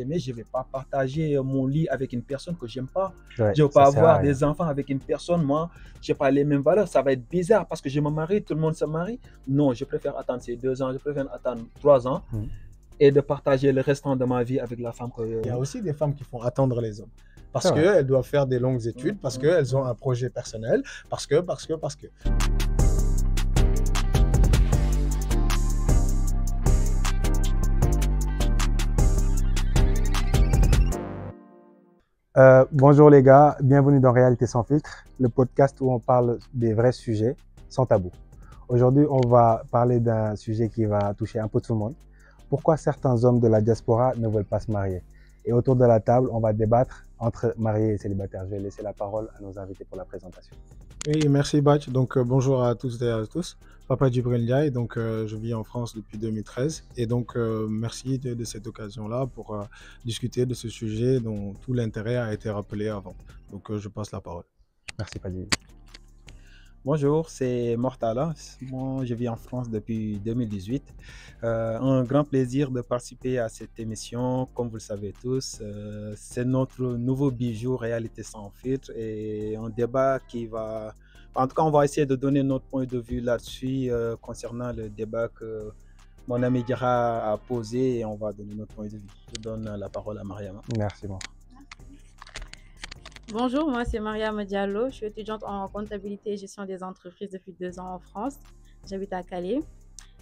mais je ne vais pas partager mon lit avec une personne que je n'aime pas. Ouais, Je ne vais ça pas sert à avoir rien. des enfants avec une personne, moi, je n'ai pas les mêmes valeurs. Ça va être bizarre parce que je me marie, tout le monde se marie. Non, je préfère attendre ces 2 ans, je préfère attendre 3 ans et de partager le restant de ma vie avec la femme que... Il y a aussi des femmes qui font attendre les hommes. Parce C'est vrai. qu'elles doivent faire des longues études, parce qu'elles ont un projet personnel, parce que. Bonjour les gars, bienvenue dans Réalité sans filtre, le podcast où on parle des vrais sujets sans tabou. Aujourd'hui, on va parler d'un sujet qui va toucher un peu tout le monde. Pourquoi certains hommes de la diaspora ne veulent pas se marier? Et autour de la table, on va débattre entre mariés et célibataires. Je vais laisser la parole à nos invités pour la présentation. Oui, merci Batch. Donc bonjour à tous et à tous. Papa Djibril Ndiaye, donc je vis en France depuis 2013 et donc merci de cette occasion-là pour discuter de ce sujet dont tout l'intérêt a été rappelé avant. Donc je passe la parole. Merci Paddy. Bonjour, c'est Mortala. Moi, je vis en France depuis 2018. Un grand plaisir de participer à cette émission. Comme vous le savez tous, c'est notre nouveau bijou Réalité sans filtre et un débat qui va... En tout cas, on va essayer de donner notre point de vue là-dessus concernant le débat que mon ami Dira a posé et on va donner notre point de vue. Je donne la parole à Mariama. Merci, Mort. Bonjour, moi c'est Mariama Diallo, je suis étudiante en comptabilité et gestion des entreprises depuis 2 ans en France. J'habite à Calais.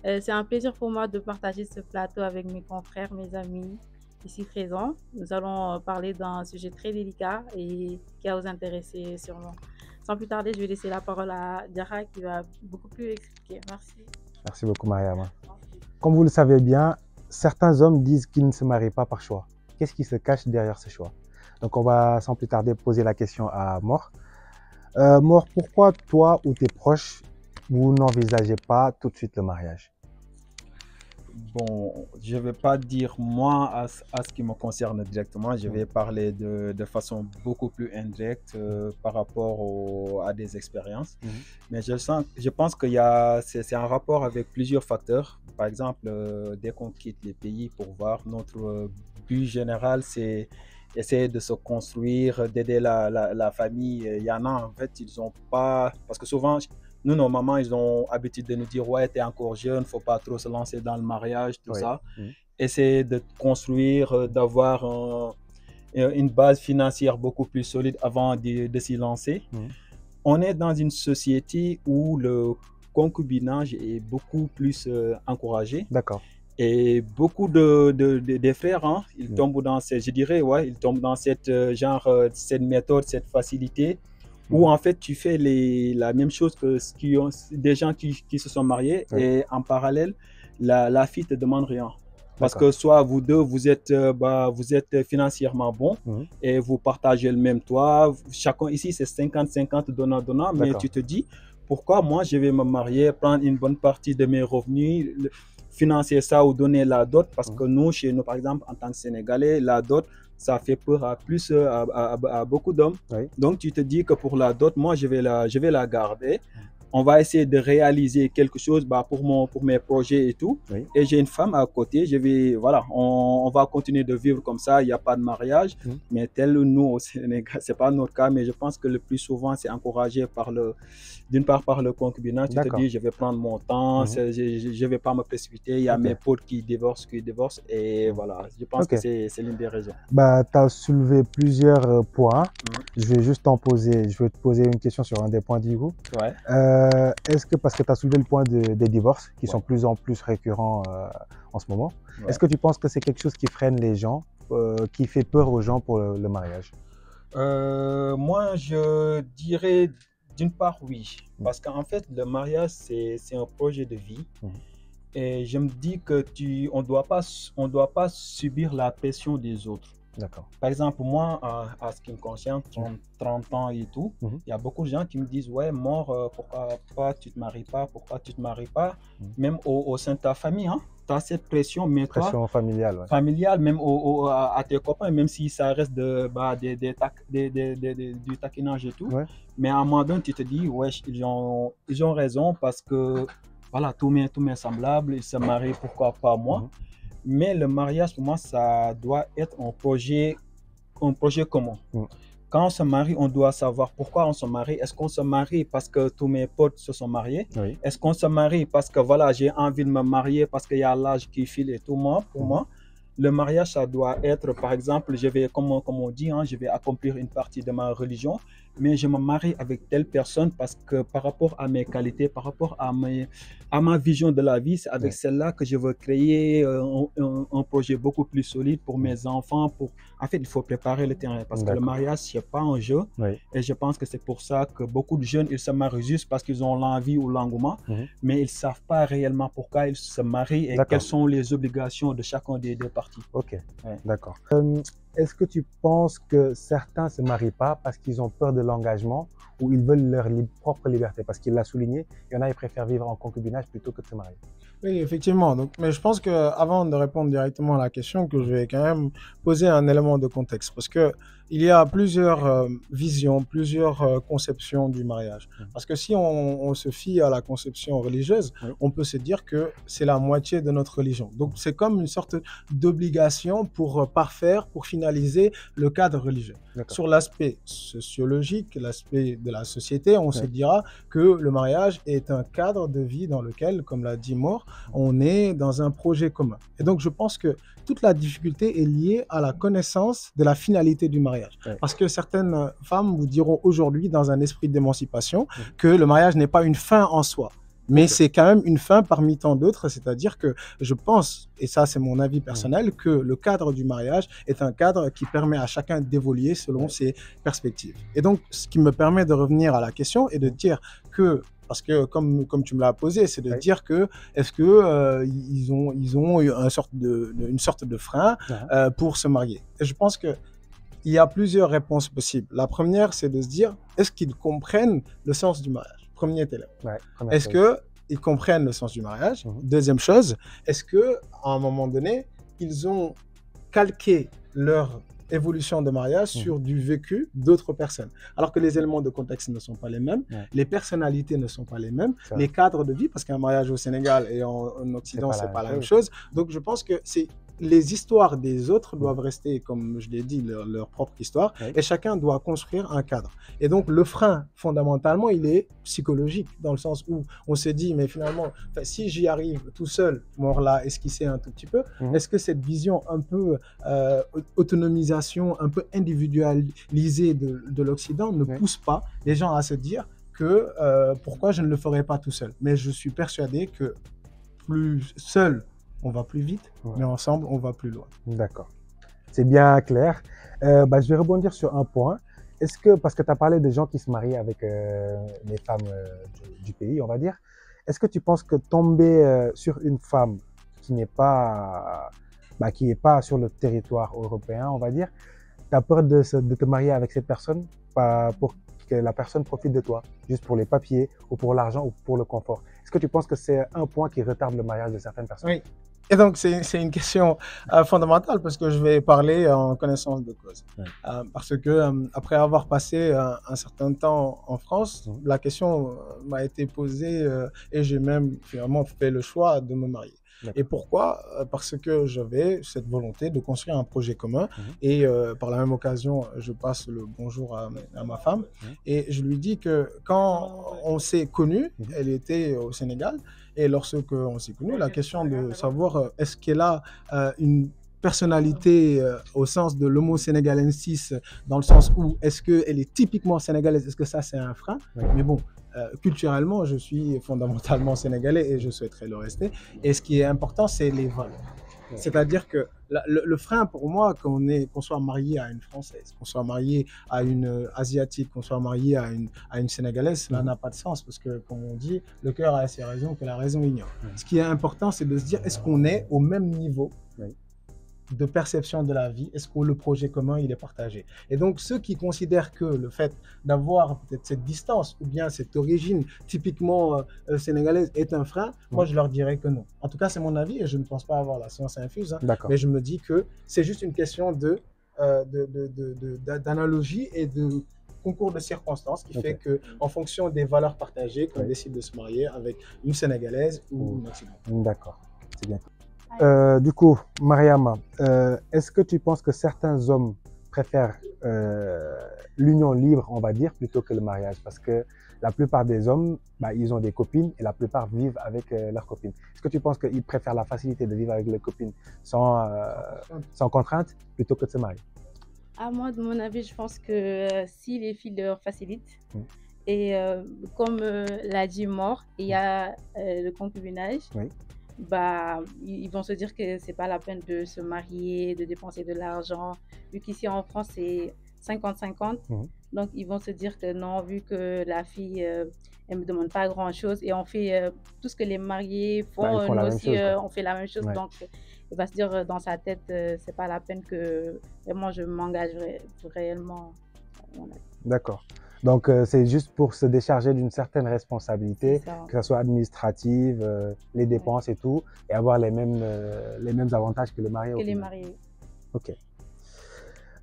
C'est un plaisir pour moi de partager ce plateau avec mes confrères, mes amis ici présents. Nous allons parler d'un sujet très délicat et qui va vous intéresser sûrement. Sans plus tarder, je vais laisser la parole à Diarra qui va beaucoup plus expliquer. Merci. Merci beaucoup Mariama. Comme vous le savez bien, certains hommes disent qu'ils ne se marient pas par choix. Qu'est-ce qui se cache derrière ce choix? Donc on va sans plus tarder poser la question à Mort. Mort, pourquoi toi ou tes proches, vous n'envisagez pas tout de suite le mariage? Bon, je ne vais pas dire moi à ce qui me concerne directement, je vais parler de façon beaucoup plus indirecte par rapport à des expériences. Mais je pense que c'est un rapport avec plusieurs facteurs. Par exemple, dès qu'on quitte les pays pour voir, notre but général, c'est essayer de se construire, d'aider la famille. Il y en a, en fait, ils n'ont pas... Parce que souvent... Nous, nos mamans, ils ont l'habitude de nous dire « Ouais, t'es encore jeune, il ne faut pas trop se lancer dans le mariage, tout ça. » Essayer de construire, d'avoir une base financière beaucoup plus solide avant de s'y lancer. On est dans une société où le concubinage est beaucoup plus encouragé. D'accord. Et beaucoup de frères, hein, ils tombent dans cette, je dirais, ouais, ils tombent dans cette cette méthode, cette facilité. Où en fait tu fais la même chose que des gens qui se sont mariés et en parallèle, la fille te demande rien. Parce que soit vous deux, vous êtes financièrement bons et vous partagez le même toit. Chacun ici, c'est 50-50 donnant-donnant, mais tu te dis, pourquoi moi je vais me marier, prendre une bonne partie de mes revenus, financer ça ou donner la dot? Parce que nous, chez nous, par exemple, en tant que Sénégalais, la dot, ça fait peur à beaucoup d'hommes. Donc, tu te dis que pour la dot, moi, je vais la garder. On va essayer de réaliser quelque chose pour mes projets et tout. Et j'ai une femme à côté. On va continuer de vivre comme ça. Il n'y a pas de mariage. Mais tel nous au Sénégal, ce n'est pas notre cas. Mais je pense que le plus souvent, c'est encouragé d'une part par le concubinage. Tu te dis, je vais prendre mon temps. Je ne vais pas me précipiter. Il y a mes potes qui divorcent. Et voilà, je pense que c'est l'une des raisons. Tu as soulevé plusieurs points. Je vais te poser une question sur un des points du coup. Est-ce que, parce que tu as soulevé le point des divorces qui sont de plus en plus récurrents en ce moment, est-ce que tu penses que c'est quelque chose qui freine les gens, qui fait peur aux gens pour le mariage? Moi, je dirais d'une part oui, parce qu'en fait, le mariage, c'est un projet de vie. Et je me dis qu'on ne doit pas subir la pression des autres. D'accord. Par exemple, moi, à ce qui me concerne, 30 ans et tout, il y a beaucoup de gens qui me disent « Ouais, Mort, pourquoi tu ne te maries pas? Pourquoi tu ne te maries pas ?» Même au sein de ta famille, hein, tu as cette pression, mais pression familiale. Familiale, même à tes copains, même si ça reste du taquinage et tout. Mais à un moment donné, tu te dis « Ouais, ils ont raison parce que voilà, tous mes semblables, ils se marient, pourquoi pas moi ?» Mais le mariage, pour moi, ça doit être un projet commun. Quand on se marie, on doit savoir pourquoi on se marie. Est-ce qu'on se marie parce que tous mes potes se sont mariés? Oui. Est-ce qu'on se marie parce que voilà, j'ai envie de me marier parce qu'il y a l'âge qui file et tout? Moi, pour moi, le mariage, ça doit être, par exemple, je vais, comme on dit, hein, je vais accomplir une partie de ma religion, mais je me marie avec telle personne parce que par rapport à mes qualités, par rapport à ma vision de la vie, c'est avec celle-là que je veux créer un projet beaucoup plus solide pour mes enfants. En fait, il faut préparer le terrain parce que le mariage, ce n'est pas un jeu. Et je pense que c'est pour ça que beaucoup de jeunes, ils se marient juste parce qu'ils ont l'envie ou l'engouement, mais ils ne savent pas réellement pourquoi ils se marient et quelles sont les obligations de chacun des deux parties. Ok, d'accord. Est-ce que tu penses que certains ne se marient pas parce qu'ils ont peur de l'engagement ou ils veulent leur propre liberté? Parce qu'il l'a souligné, il y en a qui préfèrent vivre en concubinage plutôt que de se marier. Oui, effectivement. Donc, mais je pense qu'avant de répondre directement à la question, que je vais quand même poser un élément de contexte. Parce que il y a plusieurs visions, plusieurs conceptions du mariage. Parce que si on se fie à la conception religieuse, on peut se dire que c'est la moitié de notre religion. Donc, c'est comme une sorte d'obligation pour parfaire, pour finaliser le cadre religieux. Sur l'aspect sociologique, l'aspect de la société, on se dira que le mariage est un cadre de vie dans lequel, comme l'a dit Maur, on est dans un projet commun. Et donc, je pense que toute la difficulté est liée à la connaissance de la finalité du mariage. Parce que certaines femmes vous diront aujourd'hui, dans un esprit d'émancipation, que le mariage n'est pas une fin en soi. Mais c'est quand même une fin parmi tant d'autres, c'est-à-dire que je pense, et ça c'est mon avis personnel, que le cadre du mariage est un cadre qui permet à chacun d'évoluer selon ses perspectives. Et donc, ce qui me permet de revenir à la question et de dire que, parce que comme tu me l'as posé, c'est de dire que est-ce que ils ont une sorte de frein pour se marier. Et je pense que il y a plusieurs réponses possibles. La première, c'est de se dire, est-ce qu'ils comprennent le sens du mariage? Premier élément. Est-ce qu'ils comprennent le sens du mariage? Deuxième chose, est-ce qu'à un moment donné, ils ont calqué leur évolution de mariage sur du vécu d'autres personnes? Alors que les éléments de contexte ne sont pas les mêmes, les personnalités ne sont pas les mêmes, les cadres de vie, parce qu'un mariage au Sénégal et en Occident, c'est pas la même chose. Donc, je pense que les histoires des autres doivent rester, comme je l'ai dit, leur propre histoire, et chacun doit construire un cadre. Et donc, le frein, fondamentalement, il est psychologique, dans le sens où on se dit, mais finalement, si j'y arrive tout seul, Maur l'a esquissé un tout petit peu, est-ce que cette vision un peu autonomisation, un peu individualisée de l'Occident ne pousse pas les gens à se dire que pourquoi je ne le ferai pas tout seul? Mais je suis persuadé que plus seul, on va plus vite, mais ensemble, on va plus loin. D'accord. C'est bien clair. Je vais rebondir sur un point. Est-ce que, parce que tu as parlé des gens qui se marient avec les femmes du pays, on va dire, est-ce que tu penses que tomber sur une femme qui n'est pas, sur le territoire européen, on va dire, tu as peur de te marier avec cette personne pour que la personne profite de toi, juste pour les papiers, ou pour l'argent, ou pour le confort? Est-ce que tu penses que c'est un point qui retarde le mariage de certaines personnes? Oui. Et donc, c'est une question fondamentale parce que je vais parler en connaissance de cause. Parce que après avoir passé un certain temps en France, la question m'a été posée et j'ai même finalement fait le choix de me marier. Et pourquoi? Parce que j'avais cette volonté de construire un projet commun et par la même occasion, je passe le bonjour à ma femme et je lui dis que quand on s'est connus, elle était au Sénégal, et lorsque on s'est connus, la question de savoir est-ce qu'elle a une personnalité au sens de l'homo sénégalensis, dans le sens où est-ce qu'elle est typiquement sénégalaise, est-ce que ça c'est un frein? Mais bon, culturellement, je suis fondamentalement sénégalais et je souhaiterais le rester. Et ce qui est important, c'est les valeurs. C'est-à-dire que le frein pour moi, qu'on soit marié à une Française, qu'on soit marié à une Asiatique, qu'on soit marié à une Sénégalaise, cela n'a pas de sens parce que, comme on dit, le cœur a ses raisons que la raison ignore. Ce qui est important, c'est de se dire, est-ce qu'on est au même niveau de perception de la vie? Est-ce que le projet commun, il est partagé? Et donc, ceux qui considèrent que le fait d'avoir peut-être cette distance ou bien cette origine typiquement sénégalaise est un frein, moi, je leur dirais que non. En tout cas, c'est mon avis et je ne pense pas avoir la science infuse, mais je me dis que c'est juste une question d'analogie et de concours de circonstances qui fait que, en fonction des valeurs partagées, qu'on décide de se marier avec une Sénégalaise ou une Occidentale. D'accord, c'est bien. Du coup, Mariama, est-ce que tu penses que certains hommes préfèrent l'union libre, on va dire, plutôt que le mariage? Parce que la plupart des hommes, bah, ils ont des copines et la plupart vivent avec leurs copines. Est-ce que tu penses qu'ils préfèrent la facilité de vivre avec leurs copines sans contrainte plutôt que de se marier? À moi, de mon avis, je pense que si les filles leur facilitent, Mm. et comme l'a dit Mort, il y a le concubinage, Oui. bah, ils vont se dire que c'est pas la peine de se marier, de dépenser de l'argent, vu qu'ici en France c'est 50-50. Mhm. Donc ils vont se dire que non, vu que la fille, elle me demande pas grand-chose et on fait tout ce que les mariés Bah, font, ils font nous la même aussi chose, quoi. on fait la même chose. Ouais. Donc il va se dire dans sa tête, c'est pas la peine que vraiment je m'engage réellement. Voilà, D'accord. Donc, c'est juste pour se décharger d'une certaine c'est responsabilité, ça. que ce soit administrative, les Ouais. dépenses et tout, et avoir les mêmes avantages que le marié au Que les final. mariés. Ok.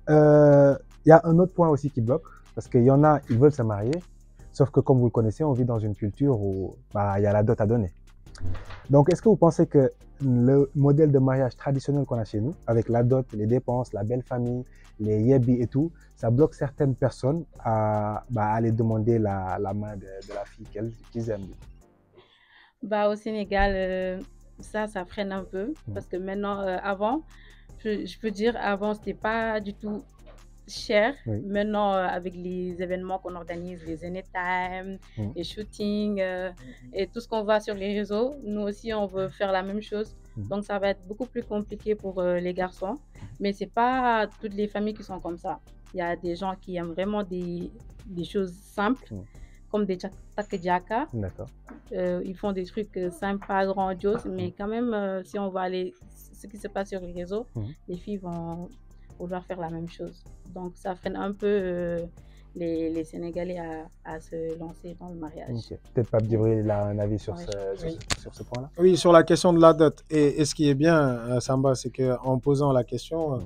Il y a un autre point aussi qui bloque, parce qu'il y en a, ils veulent se marier, sauf que comme vous le connaissez, on vit dans une culture où bah, il y a la dot à donner. Donc, est-ce que vous pensez que le modèle de mariage traditionnel qu'on a chez nous, avec la dot, les dépenses, la belle famille, les yébis et tout, ça bloque certaines personnes à aller demander la main de la fille qu'ils aiment? Bah, au Sénégal, ça freine un peu Mhm. parce que maintenant, avant, je peux dire, avant, c'était pas du tout cher. Oui. Maintenant, avec les événements qu'on organise, les Anytime, Mhm. les shootings et tout ce qu'on voit sur les réseaux, nous aussi, on veut faire la même chose. Mhm. Donc, ça va être beaucoup plus compliqué pour les garçons. Mais c'est pas toutes les familles qui sont comme ça. Il y a des gens qui aiment vraiment des choses simples, Mhm. comme des takediaka. D'accord. Ils font des trucs simples, pas grandioses, mais quand même, si on va aller, ce qui se passe sur les réseaux, Mhm. les filles vont vouloir faire la même chose. Donc, ça freine un peu les Sénégalais à se lancer dans le mariage. Ok. Peut-être Pape Djibril il a un avis sur Ouais. sur ce point-là. Oui, sur la question de la dot. Et ce qui est bien, Samba, c'est qu'en posant la question,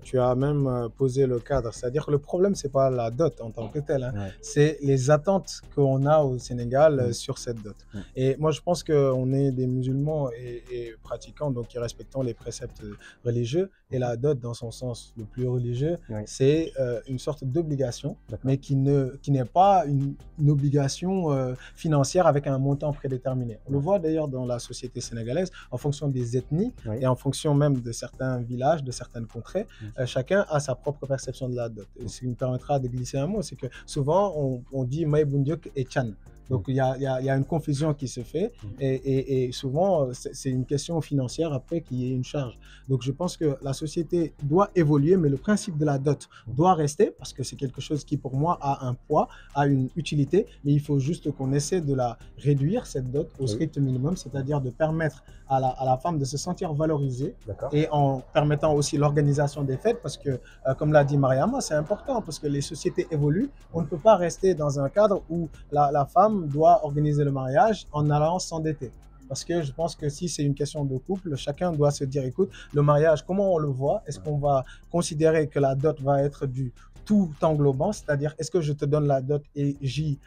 tu as même posé le cadre. C'est-à-dire que le problème, c'est pas la dot en tant que telle, hein. Ouais. C'est les attentes qu'on a au Sénégal sur cette dot. Et moi, je pense qu'on est des musulmans et pratiquants, donc qui respectons les préceptes religieux. Et la dot, dans son sens le plus religieux, Oui. c'est une sorte d'obligation, D'accord. mais qui n'est pas une obligation financière avec un montant prédéterminé. On le voit d'ailleurs dans la société sénégalaise, en fonction des ethnies Oui. et en fonction même de certains villages, de certaines contrées, chacun a sa propre perception de la dot. Et ce qui me permettra de glisser un mot, c'est que souvent on dit Maïboundiok et Tchan. Donc il y a une confusion qui se fait et souvent c'est une question financière après qui est une charge. Donc je pense que la société doit évoluer, mais le principe de la dot doit rester parce que c'est quelque chose qui pour moi a un poids, a une utilité, mais il faut juste qu'on essaie de la réduire, cette dot, au strict minimum, c'est-à-dire de permettre à la femme de se sentir valorisée et en permettant aussi l'organisation des fêtes parce que, comme l'a dit Mariama, c'est important parce que les sociétés évoluent. On ne peut pas rester dans un cadre où la femme doit organiser le mariage en allant s'endetter. Parce que je pense que si c'est une question de couple, chacun doit se dire, écoute, le mariage, comment on le voit? Est-ce qu'on va considérer que la dot va être du tout englobant, c'est-à-dire est-ce que je te donne la dot et j'y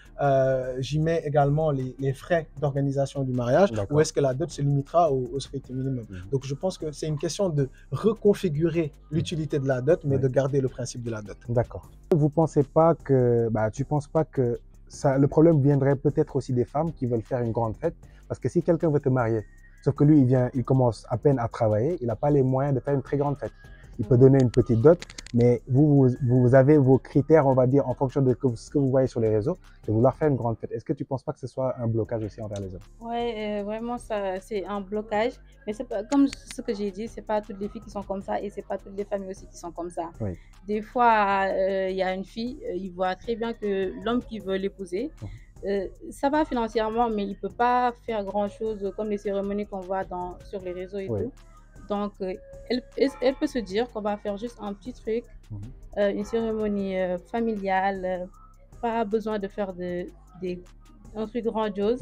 mets également les frais d'organisation du mariage ou est-ce que la dot se limitera au strict minimum? Donc je pense que c'est une question de reconfigurer l'utilité de la dot, mais de garder le principe de la dot. D'accord. Vous pensez pas que, tu penses pas que le problème viendrait peut-être aussi des femmes qui veulent faire une grande fête? Parce que si quelqu'un veut te marier, sauf que lui, il commence à peine à travailler, il n'a pas les moyens de faire une très grande fête. Il peut donner une petite dot, mais vous avez vos critères, on va dire, en fonction de ce que vous voyez sur les réseaux, de vouloir faire une grande fête. Est-ce que tu ne penses pas que ce soit un blocage aussi envers les hommes? Ouais, vraiment, ça, c'est un blocage. Mais c'est pas, comme ce que j'ai dit, c'est pas toutes les filles qui sont comme ça et c'est pas toutes les familles aussi qui sont comme ça. Oui. Des fois, il y a une fille, il voit très bien que l'homme qui veut l'épouser, ça va financièrement, mais il peut pas faire grand-chose comme les cérémonies qu'on voit sur les réseaux et tout. Donc, elle peut se dire qu'on va faire juste un petit truc, une cérémonie familiale, pas besoin de faire un truc grandiose.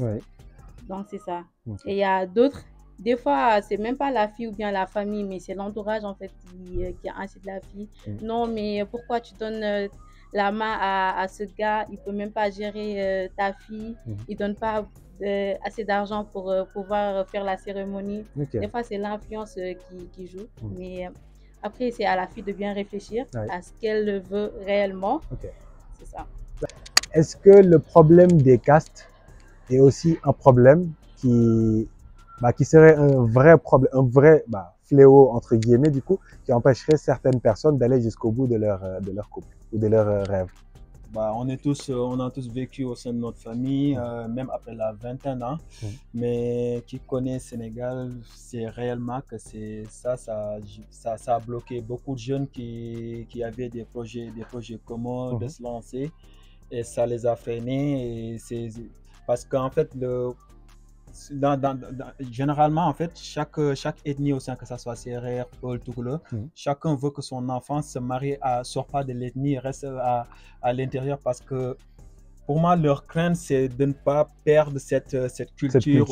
Donc, c'est ça. Et il y a d'autres, des fois, c'est même pas la fille ou bien la famille, mais c'est l'entourage en fait qui incite la fille. Non, mais pourquoi tu donnes la main à ce gars? Il peut même pas gérer ta fille. Il donne pas assez d'argent pour pouvoir faire la cérémonie. Ok. Des fois, c'est l'influence qui joue. Mhm. Mais après, c'est à la fille de bien réfléchir Ouais. à ce qu'elle veut réellement. Ok. C'est ça. Est-ce que le problème des castes est aussi un problème qui serait un vrai problème, un vrai fléau, entre guillemets, du coup, qui empêcherait certaines personnes d'aller jusqu'au bout de leur couple ou de leur rêve? Bah, on a tous vécu au sein de notre famille, même après la vingtaine, hein. Mais qui connaît le Sénégal, c'est réellement que ça a bloqué beaucoup de jeunes qui avaient des projets communs de se lancer, et ça les a freinés. Et parce qu'en fait, généralement, en fait, chaque ethnie au sein, que ce soit Sérère, Peul, Toucouleur, chacun veut que son enfant se marie, sort pas de l'ethnie, reste à l'intérieur, parce que pour moi, leur crainte, c'est de ne pas perdre cette culture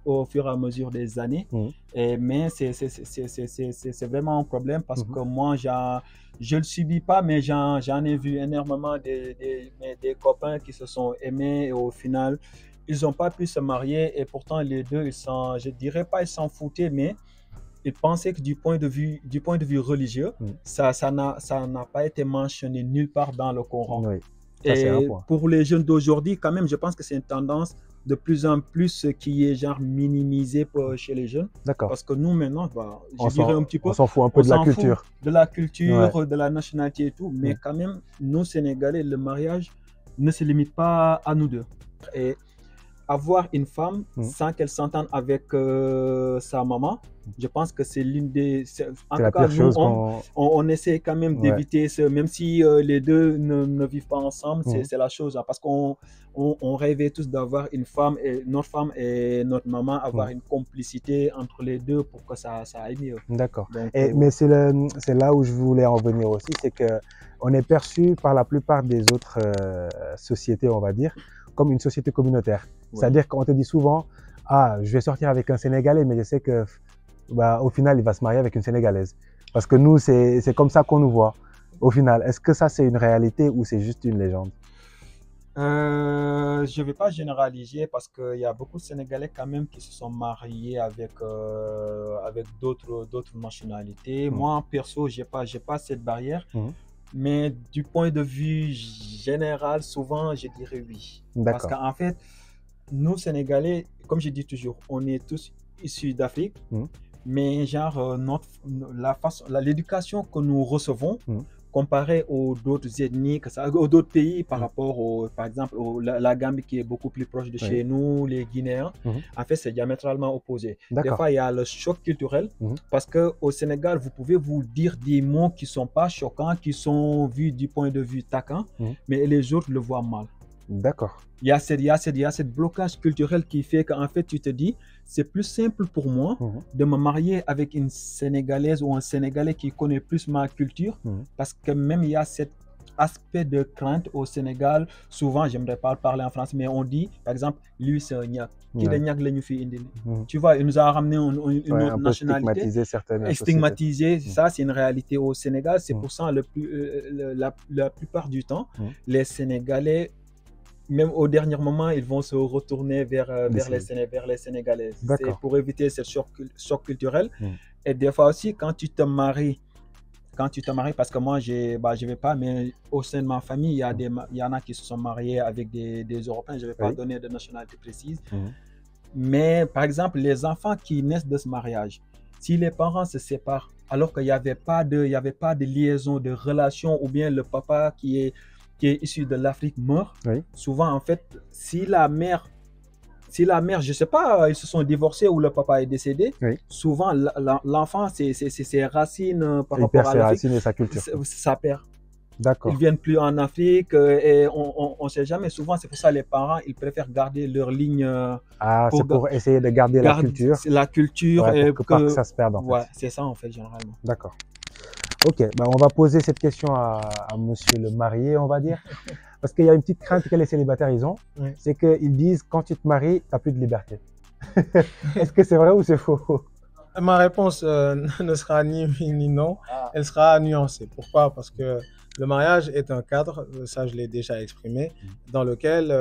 au fur et à mesure des années. Mais c'est vraiment un problème, parce que moi, je ne le subis pas, mais j'en ai vu énormément des copains qui se sont aimés, et au final, ils n'ont pas pu se marier, et pourtant les deux, je dirais pas ils s'en foutaient, mais ils pensaient que du point de vue religieux, ça n'a pas été mentionné nulle part dans le Coran. Oui. Ça, et pour les jeunes d'aujourd'hui, quand même, je pense que c'est une tendance de plus en plus qui est genre minimisée chez les jeunes. D'accord. Parce que nous, maintenant, je dirais un petit peu, on s'en fout un peu de la culture. De la culture, de la nationalité et tout. Mais quand même, nous, Sénégalais, le mariage ne se limite pas à nous deux. Et avoir une femme sans qu'elle s'entende avec sa maman, je pense que c'est l'une des... En tout cas, nous, on essaie quand même d'éviter ce... Même si les deux ne vivent pas ensemble, c'est la chose. Hein, parce qu'on rêvait tous d'avoir une femme, et notre femme et notre maman, avoir une complicité entre les deux pour que ça aille mieux. D'accord. Mais c'est là où je voulais en venir aussi, c'est qu'on est perçu par la plupart des autres sociétés, on va dire, comme une société communautaire. C'est-à-dire qu'on te dit souvent, je vais sortir avec un Sénégalais, mais je sais que au final, il va se marier avec une Sénégalaise. Parce que nous, c'est comme ça qu'on nous voit. Au final, est-ce que ça, c'est une réalité ou c'est juste une légende? Je ne vais pas généraliser, parce qu'il y a beaucoup de Sénégalais quand même qui se sont mariés avec d'autres nationalités. Moi, perso, je n'ai pas cette barrière. Mais du point de vue général, souvent, je dirais oui. Parce qu'en fait, nous, Sénégalais, comme je dis toujours, on est tous issus d'Afrique, mais genre, l'éducation que nous recevons, comparé aux d'autres ethnies, aux d'autres pays, par rapport par exemple, la Gambie qui est beaucoup plus proche de chez nous, les Guinéens, en fait, c'est diamétralement opposé. Des fois, il y a le choc culturel, parce qu'au Sénégal, vous pouvez vous dire des mots qui ne sont pas choquants, qui sont vus du point de vue taquin, mais les autres le voient mal. D'accord. Il y a cette blocage culturel qui fait qu'en fait, tu te dis, c'est plus simple pour moi de me marier avec une Sénégalaise ou un Sénégalais qui connaît plus ma culture, parce que même il y a cet aspect de crainte au Sénégal. Souvent, j'aimerais pas parler en français, mais on dit, par exemple, lui c'est un Niak. Qui est Niak, tu vois, il nous a ramené une autre nationalité. Stigmatisé, ça c'est une réalité au Sénégal. C'est pour ça la plupart du temps, les Sénégalais, même au dernier moment, ils vont se retourner vers les Sénégalais. C'est pour éviter ce choc culturel. Et des fois aussi, quand tu te maries, parce que moi, je vais pas, mais au sein de ma famille, il y en a qui se sont mariés avec des Européens. Je ne vais pas donner de nationalité précise. Mais par exemple, les enfants qui naissent de ce mariage, si les parents se séparent, alors qu'il n'y avait pas de liaison, de relation, ou bien le papa qui est issu de l'Afrique meurt, souvent en fait, si la mère, je ne sais pas, ils se sont divorcés ou le papa est décédé, souvent l'enfant, ses racines par rapport à l'Afrique, et sa culture. Ça perd. D'accord. Ils ne viennent plus en Afrique, et on ne sait jamais. Souvent, c'est pour ça que les parents, ils préfèrent garder leur ligne. C'est pour essayer de garder la culture. La culture. Pour pas que ça se perde, en fait. Ouais, c'est ça, en fait, généralement. D'accord. Ok, on va poser cette question à monsieur le marié, on va dire. Parce qu'il y a une petite crainte que les célibataires ils ont. C'est qu'ils disent, quand tu te maries, tu n'as plus de liberté. Est-ce que c'est vrai ou c'est faux? Ma réponse ne sera ni oui ni non, elle sera nuancée. Pourquoi? Parce que le mariage est un cadre, ça je l'ai déjà exprimé, dans lequel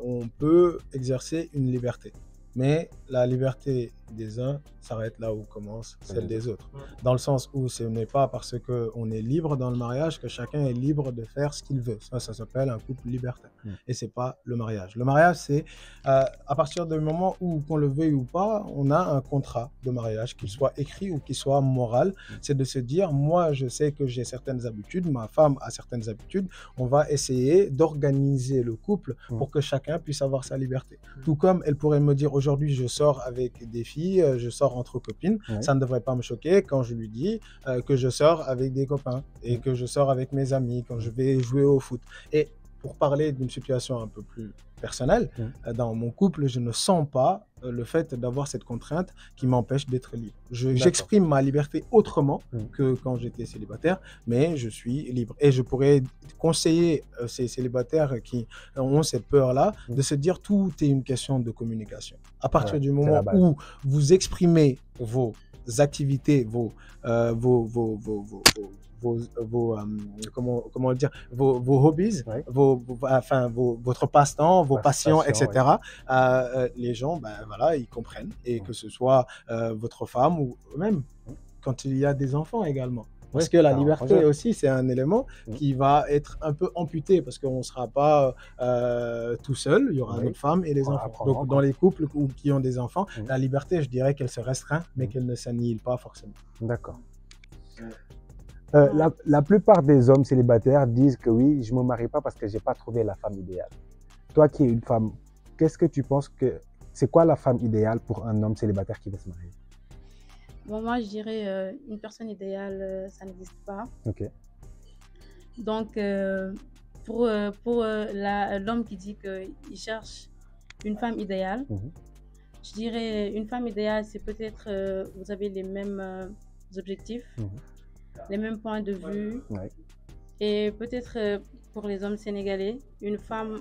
on peut exercer une liberté. Mais la liberté des uns s'arrête là où commence celle des autres. Dans le sens où ce n'est pas parce qu'on est libre dans le mariage que chacun est libre de faire ce qu'il veut. Ça s'appelle un couple libertaire. Et ce n'est pas le mariage. Le mariage, c'est à partir du moment où, qu'on le veuille ou pas, on a un contrat de mariage, qu'il soit écrit ou qu'il soit moral. C'est de se dire, moi, je sais que j'ai certaines habitudes, ma femme a certaines habitudes, on va essayer d'organiser le couple pour que chacun puisse avoir sa liberté. Tout comme elle pourrait me dire, aujourd'hui, je sors avec des filles, je sors entre copines, ça ne devrait pas me choquer quand je lui dis que je sors avec des copains et que je sors avec mes amis, quand je vais jouer au foot. Et pour parler d'une situation un peu plus personnelle, dans mon couple, je ne sens pas le fait d'avoir cette contrainte qui m'empêche d'être libre. J'exprime ma liberté autrement que quand j'étais célibataire, mais je suis libre. Et je pourrais conseiller ces célibataires qui ont cette peur-là de se dire tout est une question de communication. À partir du moment où vous exprimez vos activités, comment le dire, vos hobbies, votre passe-temps, vos passions, etc. Les gens, voilà, ils comprennent. Et que ce soit votre femme ou même quand il y a des enfants également. Parce que la liberté aussi, c'est un élément qui va être un peu amputé parce qu'on ne sera pas tout seul, il y aura notre femme et les enfants. Donc, dans les couples qui ont des enfants, la liberté, je dirais qu'elle se restreint, mais qu'elle ne s'annihile pas forcément. D'accord. La plupart des hommes célibataires disent que oui, je ne me marie pas parce que je n'ai pas trouvé la femme idéale. Toi qui es une femme, qu'est-ce que tu penses que c'est quoi la femme idéale pour un homme célibataire qui veut se marier? Bon, moi, je dirais une personne idéale, ça n'existe pas. Ok. Donc, pour l'homme qui dit qu'il cherche une femme idéale, je dirais une femme idéale, c'est peut-être vous avez les mêmes objectifs, les mêmes points de vue. Et peut-être pour les hommes sénégalais, une femme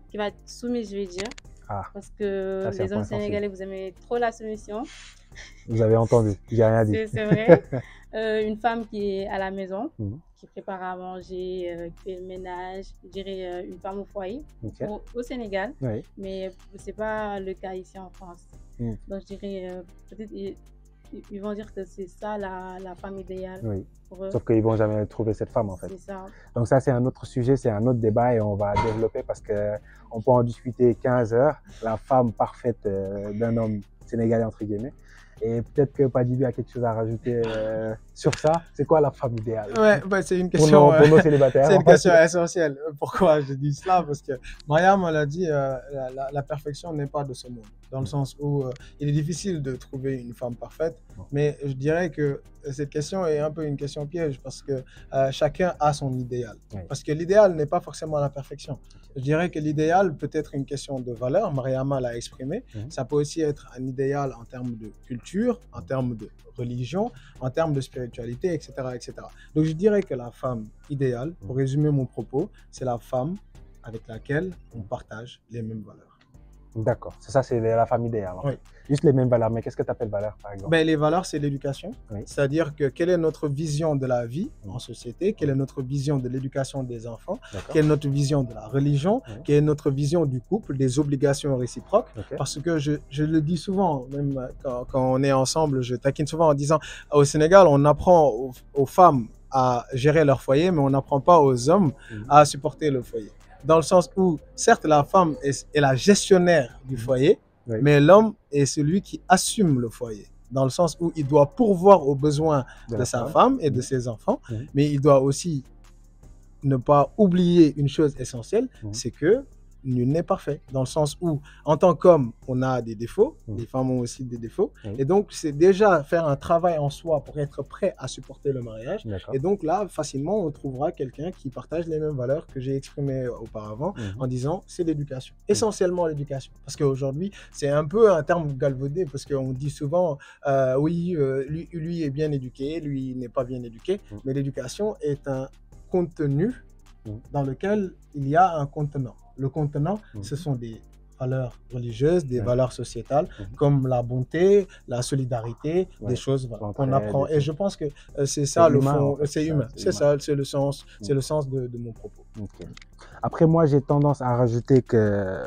qui va être soumise, je vais dire. Parce que les hommes sénégalais, vous aimez trop la soumission. Vous avez entendu, j'ai rien dit. C'est vrai. Une femme qui est à la maison, qui prépare à manger, qui fait le ménage, je dirais une femme au foyer, au Sénégal, mais ce n'est pas le cas ici en France. Donc je dirais peut-être ils vont dire que c'est ça la femme idéale pour eux. Sauf qu'ils ne vont jamais trouver cette femme en fait. C'est ça. Donc ça c'est un autre sujet, c'est un autre débat et on va développer parce qu'on peut en discuter 15 heures, la femme parfaite d'un homme sénégalais entre guillemets. Et peut-être que Padibi a quelque chose à rajouter sur ça. C'est quoi la femme idéale? C'est une question, pour nos célibataires. C'est une question essentielle. Pourquoi je dis cela? Parce que Mariam l'a dit, la perfection n'est pas de ce monde. Dans le sens où il est difficile de trouver une femme parfaite. Mais je dirais que cette question est un peu une question piège parce que chacun a son idéal. Parce que l'idéal n'est pas forcément la perfection. Je dirais que l'idéal peut être une question de valeur. Mariama l'a exprimé. Ça peut aussi être un idéal en termes de culture, en termes de religion, en termes de spiritualité, etc., etc. Donc je dirais que la femme idéale, pour résumer mon propos, c'est la femme avec laquelle on partage les mêmes valeurs. D'accord, ça c'est la femme idéale. Juste les mêmes valeurs, mais qu'est-ce que tu appelles valeurs par exemple? Les valeurs, c'est l'éducation. C'est-à-dire que quelle est notre vision de la vie en société, quelle est notre vision de l'éducation des enfants, quelle est notre vision de la religion, quelle est notre vision du couple, des obligations réciproques. Parce que je le dis souvent, même quand on est ensemble, je taquine souvent en disant au Sénégal, on apprend aux femmes à gérer leur foyer, mais on n'apprend pas aux hommes à supporter le foyer. Dans le sens où, certes, la femme est la gestionnaire du foyer, mais l'homme est celui qui assume le foyer. Dans le sens où il doit pourvoir aux besoins de sa femme et de ses enfants, mais il doit aussi ne pas oublier une chose essentielle, c'est que nul n'est parfait. Dans le sens où, en tant qu'homme, on a des défauts, les femmes ont aussi des défauts, et donc c'est déjà faire un travail en soi pour être prêt à supporter le mariage. Et donc là, facilement, on trouvera quelqu'un qui partage les mêmes valeurs que j'ai exprimées auparavant, en disant c'est l'éducation, essentiellement l'éducation. Parce qu'aujourd'hui, c'est un peu un terme galvaudé, parce qu'on dit souvent, oui, lui est bien éduqué, lui n'est pas bien éduqué, mais l'éducation est un contenu dans lequel il y a un contenant. Le contenant, ce sont des valeurs religieuses, des Ouais. valeurs sociétales, Mhm. comme la bonté, la solidarité, Ouais. des choses voilà, qu'on L'entraide apprend. et Et tout. je pense que c'est ça C'est le humain, fond, en fait, c'est ça, humain, c'est c'est humain. ça, c'est le sens de mon propos. Ok. Après, moi, j'ai tendance à rajouter que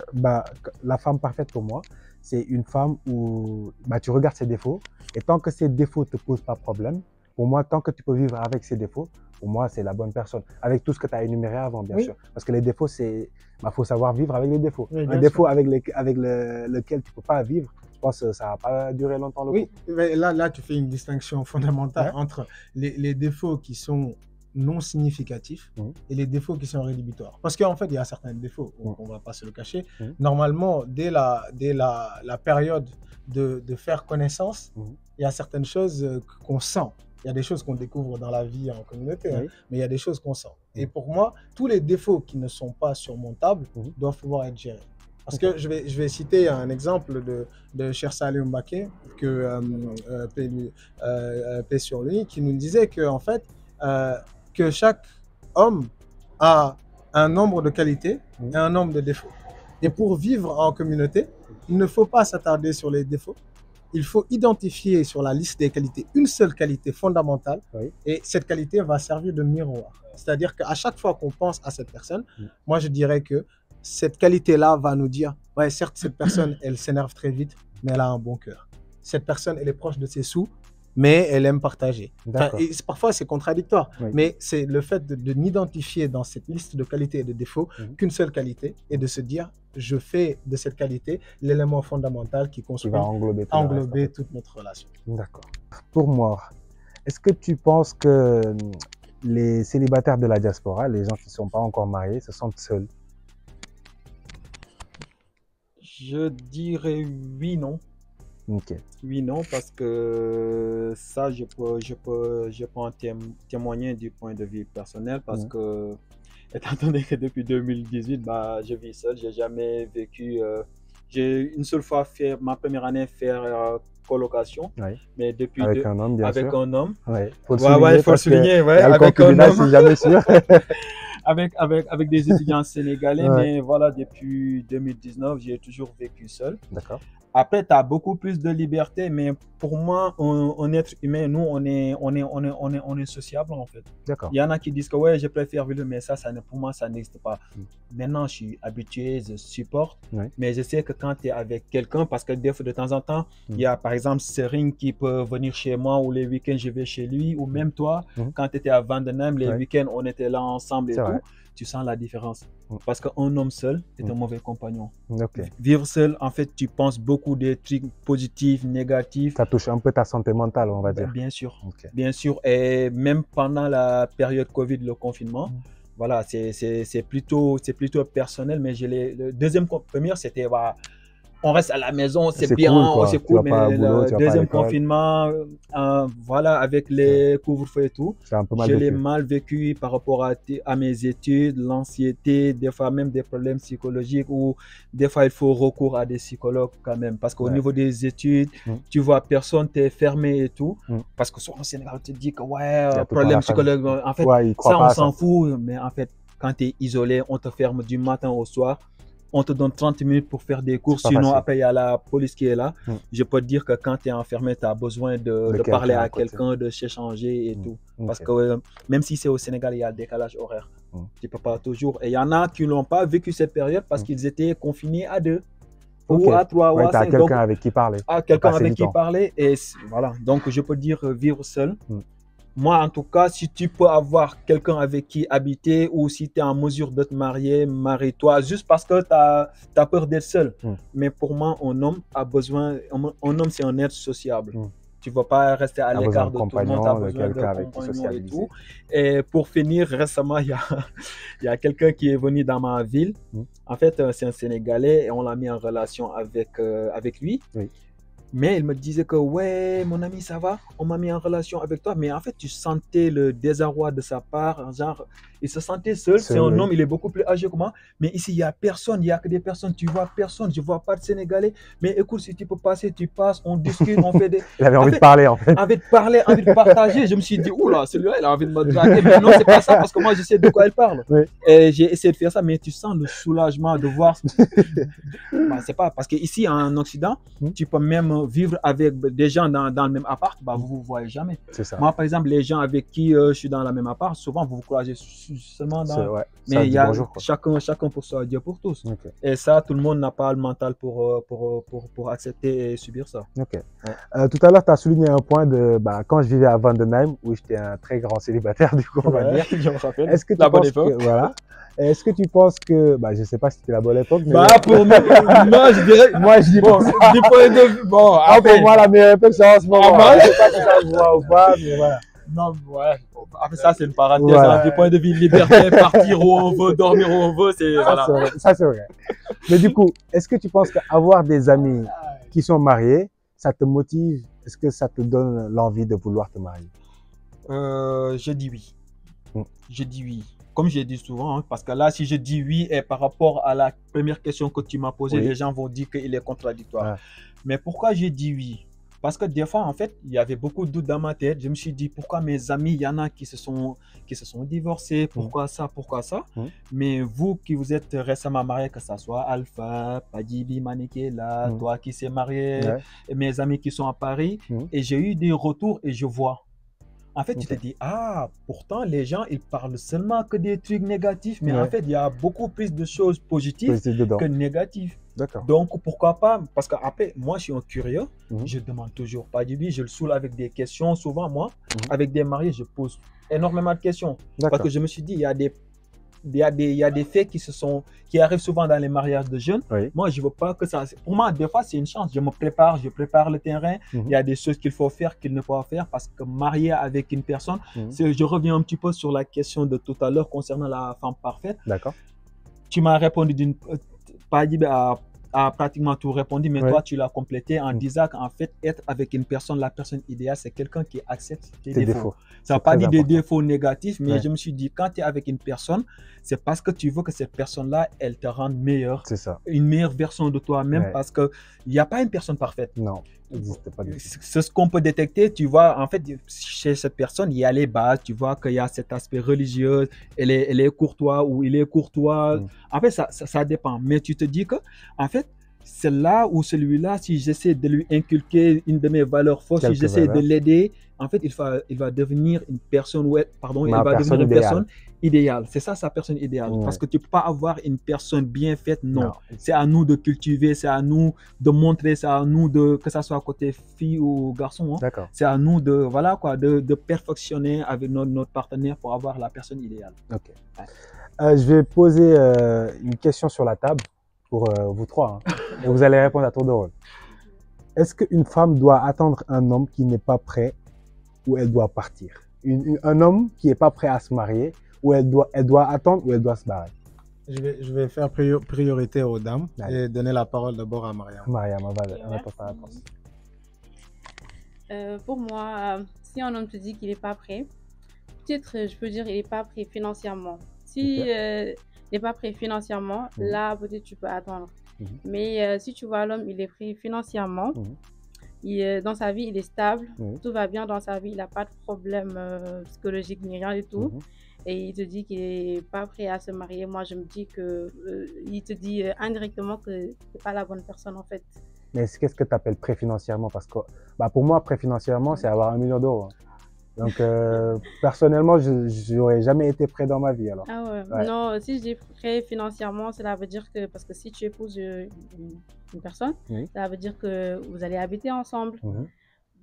la femme parfaite pour moi, c'est une femme où tu regardes ses défauts et tant que ces défauts ne te posent pas problème, pour moi, tant que tu peux vivre avec ces défauts, pour moi, c'est la bonne personne. Avec tout ce que tu as énuméré avant, bien Oui. sûr. Parce que les défauts, faut savoir vivre avec les défauts. Oui, Un bien défaut sûr. avec lequel tu peux pas vivre, je pense que ça va pas durer longtemps le Oui, couple. mais là, tu fais une distinction fondamentale Ouais. entre les défauts qui sont non significatifs Mhm. et les défauts qui sont rédhibitoires. Parce qu'en fait, il y a certains défauts, Mhm. on ne va pas se le cacher. Mhm. Normalement, dès la période de faire connaissance, Mhm. il y a certaines choses qu'on sent. Il y a des choses qu'on découvre dans la vie en communauté, hein, Oui. mais il y a des choses qu'on sent. Et Mhm. pour moi, tous les défauts qui ne sont pas surmontables Mhm. doivent pouvoir être gérés. Parce Ok. que je vais citer un exemple de Cheikh Saleh Mbacké, paix sur lui, qui nous disait que, en fait, que chaque homme a un nombre de qualités et un nombre de défauts. Et pour vivre en communauté, il ne faut pas s'attarder sur les défauts. Il faut identifier sur la liste des qualités une seule qualité fondamentale, Oui. et cette qualité va servir de miroir. C'est-à-dire qu'à chaque fois qu'on pense à cette personne, moi je dirais que cette qualité-là va nous dire, ouais, certes, cette personne, elle s'énerve très vite, mais elle a un bon cœur. Cette personne, elle est proche de ses sous, mais elle aime partager. D'accord. Et parfois, c'est contradictoire, Oui. mais c'est le fait de n'identifier dans cette liste de qualités et de défauts qu'une seule qualité et de se dire, je fais de cette qualité l'élément fondamental qui Qui construit, va englober tout le reste, en fait. toute notre relation. D'accord. Pour moi, est-ce que tu penses que les célibataires de la diaspora, les gens qui ne sont pas encore mariés, se sentent seuls? Je dirais oui, non. Ok. Oui, non, parce que ça, je peux en témoigner du point de vue personnel, parce que, étant donné que depuis 2018, je vis seul, j'ai jamais vécu. J'ai une seule fois fait ma première année faire colocation, Oui. mais depuis Avec un homme, bien avec sûr. un homme. Ouais, faut le Ouais, souligner il faut le parce que souligner, ouais, il y a le avec un concubinage, homme. c'est jamais sûr. avec des étudiants sénégalais, Ouais. mais voilà, depuis 2019, j'ai toujours vécu seul. D'accord. Après, tu as beaucoup plus de liberté, mais pour moi, un être humain, nous, on est sociable, en fait. D'accord. Il y en a qui disent que ouais, je préfère vivre, mais pour moi, ça n'existe pas. Maintenant, je suis habitué, je supporte, mais je sais que quand tu es avec quelqu'un, parce que des fois, de temps en temps, il y a par exemple Serine qui peut venir chez moi, ou les week-ends, je vais chez lui, ou même toi, quand tu étais à Vandenheim, les week-ends, on était là ensemble et C'est tout. vrai. Tu sens la différence. Parce qu'un homme seul est un mauvais compagnon. Ok. Vivre seul, en fait, tu penses beaucoup des trucs positifs, négatifs. Ça touche un peu ta santé mentale, on va dire. Bien sûr. Ok. Bien sûr. Et même pendant la période Covid, le confinement, voilà, c'est plutôt personnel. Mais première, c'était on reste à la maison, c'est bien, cool, quoi. c'est Tu cool, vas pas au mais boulot, le tu vas pas à deuxième l'école. confinement, voilà, avec les couvre-feux et tout, C'est un peu mal je l'ai vécu. mal vécu par rapport à mes études, l'anxiété, des fois même des problèmes psychologiques, ou des fois il faut recours à des psychologues quand même, parce qu'au niveau des études, tu vois personne, t'es fermé et tout, parce que souvent au Sénégal, tu te dis que ouais, problème psychologique, en fait, ça on s'en fout, mais en fait, quand tu es isolé, on te ferme du matin au soir. On te donne 30 minutes pour faire des cours, sinon après il y a la police qui est là. Je peux te dire que quand tu es enfermé, tu as besoin de parler à quelqu'un, de s'échanger et tout. Parce que même si c'est au Sénégal, il y a le décalage horaire. Tu peux pas toujours. Et il y en a qui n'ont pas vécu cette période parce qu'ils étaient confinés à 2 ou à 3 ou à 5. Quelqu'un avec qui parler. Quelqu'un avec qui parler. Et voilà. Donc je peux dire vivre seul. Moi, en tout cas, si tu peux avoir quelqu'un avec qui habiter ou si tu es en mesure de te marier, marie-toi, juste parce que tu as peur d'être seul. Mais pour moi, un homme a besoin, un homme, c'est un être sociable. Tu ne vas pas rester à l'écart de tout le monde, tu as besoin de compagnons et tout. Et pour finir, récemment, il y a quelqu'un qui est venu dans ma ville. En fait, c'est un Sénégalais et on l'a mis en relation avec lui. Mais il me disait que ouais, mon ami, ça va, on m'a mis en relation avec toi. Mais en fait, tu sentais le désarroi de sa part. Genre, il se sentait seul. C'est un homme, il est beaucoup plus âgé que moi. Mais ici, il n'y a personne, il n'y a que des personnes. Tu vois personne, je ne vois pas de Sénégalais. Mais écoute, si tu peux passer, tu passes, on discute, on fait des. Il avait envie de parler en fait. Envie de parler, envie de partager. Je me suis dit, oula, celui-là, il a envie de me draguer. Mais non, c'est pas ça, parce que moi, je sais de quoi il parle. Oui. Et j'ai essayé de faire ça, mais tu sens le soulagement de voir. Bah, c'est pas parce qu'ici en Occident, tu peux même vivre avec des gens dans le même appart, bah, vous vous voyez jamais. C'est ça. Moi, par exemple, les gens avec qui je suis dans le même appart, souvent vous vous croisez seulement dans. Ouais. Mais il y a bonjour, chacun pour soi, Dieu pour tous. Okay. Et ça, tout le monde n'a pas le mental pour accepter et subir ça. Okay. Ouais. Tout à l'heure, tu as souligné un point de quand je vivais à Vandenheim, où j'étais un très grand célibataire, du coup, on va dire. Je me rappelle. Est-ce que tu la bonne penses époque. que, voilà. Est-ce que tu penses que, je sais pas si c'était la bonne époque, mais. Pour moi, je dirais. Moi, je dis bon, du point de vue. Bon, pour moi, la meilleure époque, c'est en ce moment. Je sais pas si ça se voit ou pas, mais voilà. Non, ouais. Après ça, c'est une parenthèse. Voilà. Du point de vue liberté, partir où on veut, dormir où on veut, c'est. Voilà. Ça, c'est vrai. Mais du coup, est-ce que tu penses qu'avoir des amis qui sont mariés, ça te motive? Est-ce que ça te donne l'envie de vouloir te marier? Je dis oui. Je dis oui. Comme je dis souvent, parce que là, si je dis oui, et par rapport à la première question que tu m'as posée, les gens vont dire qu'il est contradictoire. Ouais. Mais pourquoi j'ai dit oui? Parce que des fois, en fait, il y avait beaucoup de doutes dans ma tête. Je me suis dit, pourquoi mes amis, il y en a qui se sont divorcés, pourquoi ça, pourquoi ça. Mais vous qui vous êtes récemment mariés, que ce soit Alpha, Padibi, Maniké, là, toi qui s'est marié, et mes amis qui sont à Paris, et j'ai eu des retours et je vois. En fait, tu te dis, pourtant, les gens, ils parlent seulement que des trucs négatifs, mais en fait, il y a beaucoup plus de choses positives que négatives. Donc, pourquoi pas? Parce qu'après, moi, je suis un curieux, je demande toujours pas du bien, je le saoule avec des questions. Souvent, moi, avec des mariés, je pose énormément de questions. Parce que je me suis dit, il y a des faits qui arrivent souvent dans les mariages de jeunes. Moi, je veux pas que ça. Pour moi, des fois, c'est une chance. Je prépare le terrain. Il y a des choses qu'il faut faire, qu'il ne faut pas faire. Parce que marier avec une personne, je reviens un petit peu sur la question de tout à l'heure concernant la femme parfaite. D'accord. Tu m'as répondu a pratiquement tout répondu, mais toi, tu l'as complété en disant qu'en fait, être avec une personne, la personne idéale, c'est quelqu'un qui accepte tes défauts. Ça n'a pas dit des défauts négatifs, mais je me suis dit, quand tu es avec une personne, c'est parce que tu veux que cette personne-là, elle te rende meilleur. C'est ça. Une meilleure version de toi-même, parce qu'il n'y a pas une personne parfaite. Non. C'est ce qu'on peut détecter, tu vois, en fait, chez cette personne, il y a les bases, tu vois qu'il y a cet aspect religieux, elle est courtois ou il est courtois. En fait, ça dépend. Mais tu te dis que, en fait, c'est là ou celui-là, si j'essaie de lui inculquer une de mes valeurs fortes, si j'essaie de l'aider, en fait, il va devenir une personne, personne idéale. C'est ça, sa personne idéale. Parce que tu ne peux pas avoir une personne bien faite, non. C'est à nous de cultiver, c'est à nous de montrer, c'est à nous que ça soit côté fille ou garçon. C'est à nous de perfectionner avec notre partenaire pour avoir la personne idéale. Ok. Je vais poser une question sur la table pour vous trois. Et vous allez répondre à tour de rôle. Est-ce qu'une femme doit attendre un homme qui n'est pas prêt ou elle doit partir? Un homme qui n'est pas prêt à se marier, ou elle doit attendre ou elle doit se barrer? Je vais faire priorité aux dames et donner la parole d'abord à Mariam. Mariam, on va pas ta réponse. Pour moi, si un homme te dit qu'il n'est pas prêt, peut-être je peux dire qu'il n'est pas prêt financièrement. Si il n'est pas prêt financièrement, là peut-être tu peux attendre. Mais si tu vois l'homme, il est prêt financièrement, dans sa vie, il est stable, tout va bien dans sa vie, il n'a pas de problème psychologique ni rien du tout. Et il te dit qu'il n'est pas prêt à se marier. Moi, je me dis il te dit indirectement que tu n'es pas la bonne personne en fait. Mais qu'est-ce que tu appelles prêt financièrement? Parce que pour moi, prêt financièrement, c'est avoir 1 million d'euros. Donc, personnellement, je n'aurais jamais été prêt dans ma vie. Alors. Ah ouais. Non, si je dis prêt financièrement, cela veut dire que, parce que si tu épouses une personne, ça veut dire que vous allez habiter ensemble.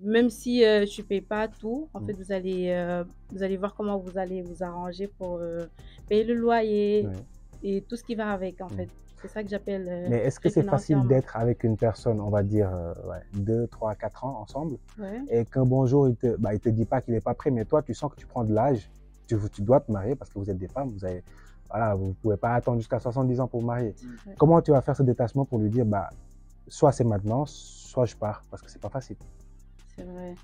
Même si tu ne payes pas tout, en fait, vous allez voir comment vous allez vous arranger pour payer le loyer et tout ce qui va avec, en fait. C'est ça que j'appelle. Mais est-ce que c'est facile d'être avec une personne, on va dire, 2, 3, 4 ans ensemble, et qu'un bon jour, il te dit pas qu'il n'est pas prêt, mais toi, tu sens que tu prends de l'âge, tu dois te marier parce que vous êtes des femmes, vous ne pouvez pas attendre jusqu'à 70 ans pour vous marier. Comment tu vas faire ce détachement pour lui dire, soit c'est maintenant, soit je pars, parce que c'est pas facile. C'est vrai.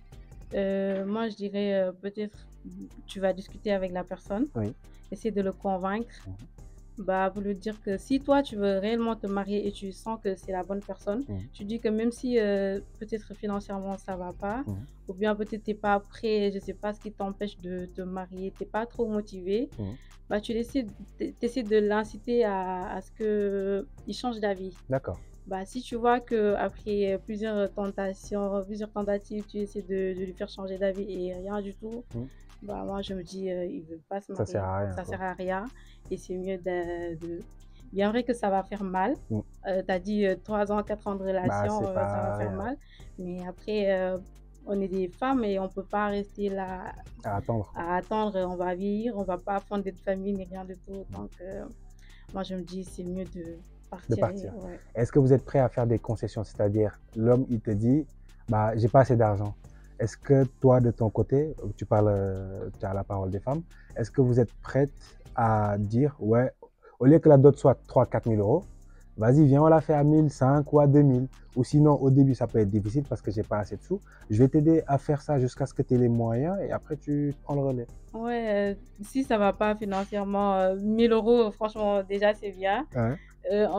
Moi, je dirais peut-être tu vas discuter avec la personne, Oui. essayer de le convaincre, Mhm. pour lui dire que si toi, tu veux réellement te marier et tu sens que c'est la bonne personne, Mhm. tu dis que même si peut-être financièrement ça va pas, Mhm. ou bien peut-être t'es pas prêt, je sais pas ce qui t'empêche de te marier, t'es pas trop motivé, Mhm. tu essaies de l'inciter à ce que il change d'avis. D'accord. Si tu vois que après plusieurs tentations, plusieurs tentatives, tu essaies de lui faire changer d'avis et rien du tout, Mhm. moi je me dis il veut pas se Ça sert marier, à rien, ça quoi. sert à rien et c'est mieux bien vrai que ça va faire mal. Mhm. Tu as dit 3 ans, 4 ans de Bah, relation, c'est ça va pas faire rien, mal. Mais après, on est des femmes et on peut pas rester là à attendre. à attendre. On va vieillir, on va pas fonder de famille ni rien du tout. Donc, moi je me dis c'est mieux de De partir. partir. Ouais. Est-ce que vous êtes prêt à faire des concessions? C'est-à-dire, l'homme, il te dit, bah, j'ai pas assez d'argent. Est-ce que toi, de ton côté, tu as la parole des femmes, est-ce que vous êtes prête à dire, ouais, au lieu que la dot soit 3 000 à 4 000 euros, vas-y, viens, on la fait à 1 500 ou à 2 000. Ou sinon, au début, ça peut être difficile parce que j'ai pas assez de sous. Je vais t'aider à faire ça jusqu'à ce que tu aies les moyens et après, tu prends le relais. Ouais, si ça va pas financièrement, 1000 euros, franchement, déjà c'est bien. Hein?